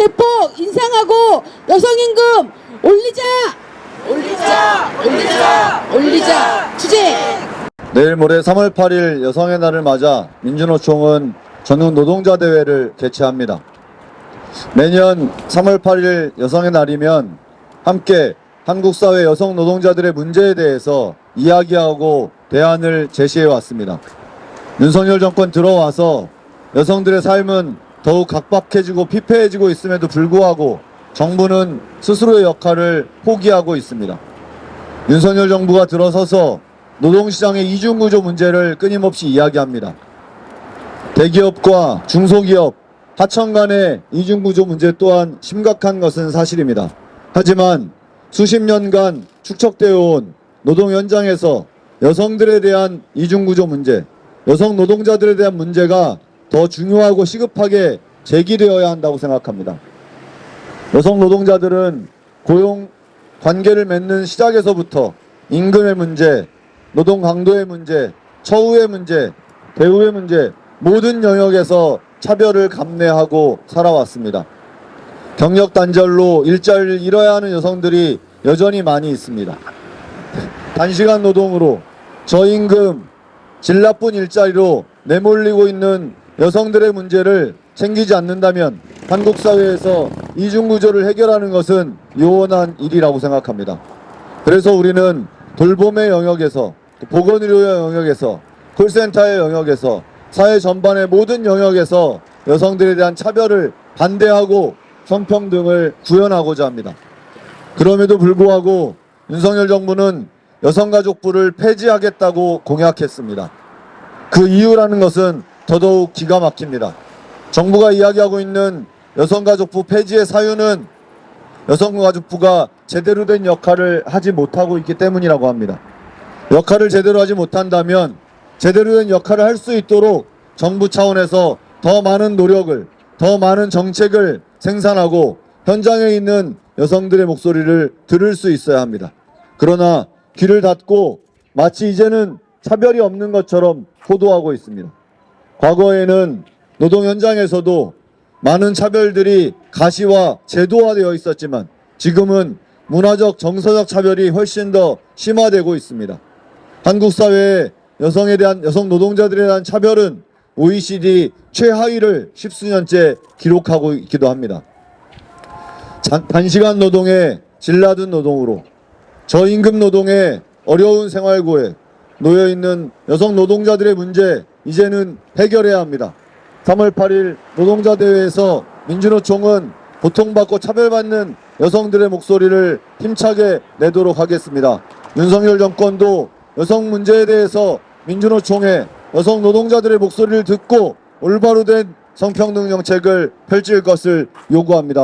대폭 인상하고 여성임금 올리자! 주제! 내일 모레 3월 8일 여성의 날을 맞아 민주노총은 전국 노동자대회를 개최합니다. 매년 3월 8일 여성의 날이면 함께 한국 사회 여성 노동자들의 문제에 대해서 이야기하고 대안을 제시해 왔습니다. 윤석열 정권 들어와서 여성들의 삶은 더욱 각박해지고 피폐해지고 있음에도 불구하고 정부는 스스로의 역할을 포기하고 있습니다. 윤석열 정부가 들어서서 노동시장의 이중구조 문제를 끊임없이 이야기합니다. 대기업과 중소기업, 하청 간의 이중구조 문제 또한 심각한 것은 사실입니다. 하지만 수십 년간 축적되어 온 노동 현장에서 여성들에 대한 이중구조 문제, 여성 노동자들에 대한 문제가 더 중요하고 시급하게 제기되어야 한다고 생각합니다. 여성 노동자들은 고용 관계를 맺는 시작에서부터 임금의 문제, 노동 강도의 문제, 처우의 문제, 대우의 문제 모든 영역에서 차별을 감내하고 살아왔습니다. 경력 단절로 일자리를 잃어야 하는 여성들이 여전히 많이 있습니다. 단시간 노동으로 저임금, 질 나쁜 일자리로 내몰리고 있는 여성들의 문제를 챙기지 않는다면 한국 사회에서 이중구조를 해결하는 것은 요원한 일이라고 생각합니다. 그래서 우리는 돌봄의 영역에서, 보건의료의 영역에서, 콜센터의 영역에서, 사회 전반의 모든 영역에서 여성들에 대한 차별을 반대하고 성평등을 구현하고자 합니다. 그럼에도 불구하고 윤석열 정부는 여성가족부를 폐지하겠다고 공약했습니다. 그 이유라는 것은 더더욱 기가 막힙니다. 정부가 이야기하고 있는 여성가족부 폐지의 사유는 여성가족부가 제대로 된 역할을 하지 못하고 있기 때문이라고 합니다. 역할을 제대로 하지 못한다면 제대로 된 역할을 할 수 있도록 정부 차원에서 더 많은 노력을, 더 많은 정책을 생산하고 현장에 있는 여성들의 목소리를 들을 수 있어야 합니다. 그러나 귀를 닫고 마치 이제는 차별이 없는 것처럼 호도하고 있습니다. 과거에는 노동 현장에서도 많은 차별들이 가시와 제도화되어 있었지만 지금은 문화적, 정서적 차별이 훨씬 더 심화되고 있습니다. 한국 사회의 여성 노동자들에 대한 차별은 OECD 최하위를 십수년째 기록하고 있기도 합니다. 단시간 노동의 질 낮은 노동으로 저임금 노동의 어려운 생활고에 놓여있는 여성 노동자들의 문제 이제는 해결해야 합니다. 3월 8일 노동자대회에서 민주노총은 고통받고 차별받는 여성들의 목소리를 힘차게 내도록 하겠습니다. 윤석열 정권도 여성 문제에 대해서 민주노총에 여성 노동자들의 목소리를 듣고 올바로 된 성평등 정책을 펼칠 것을 요구합니다.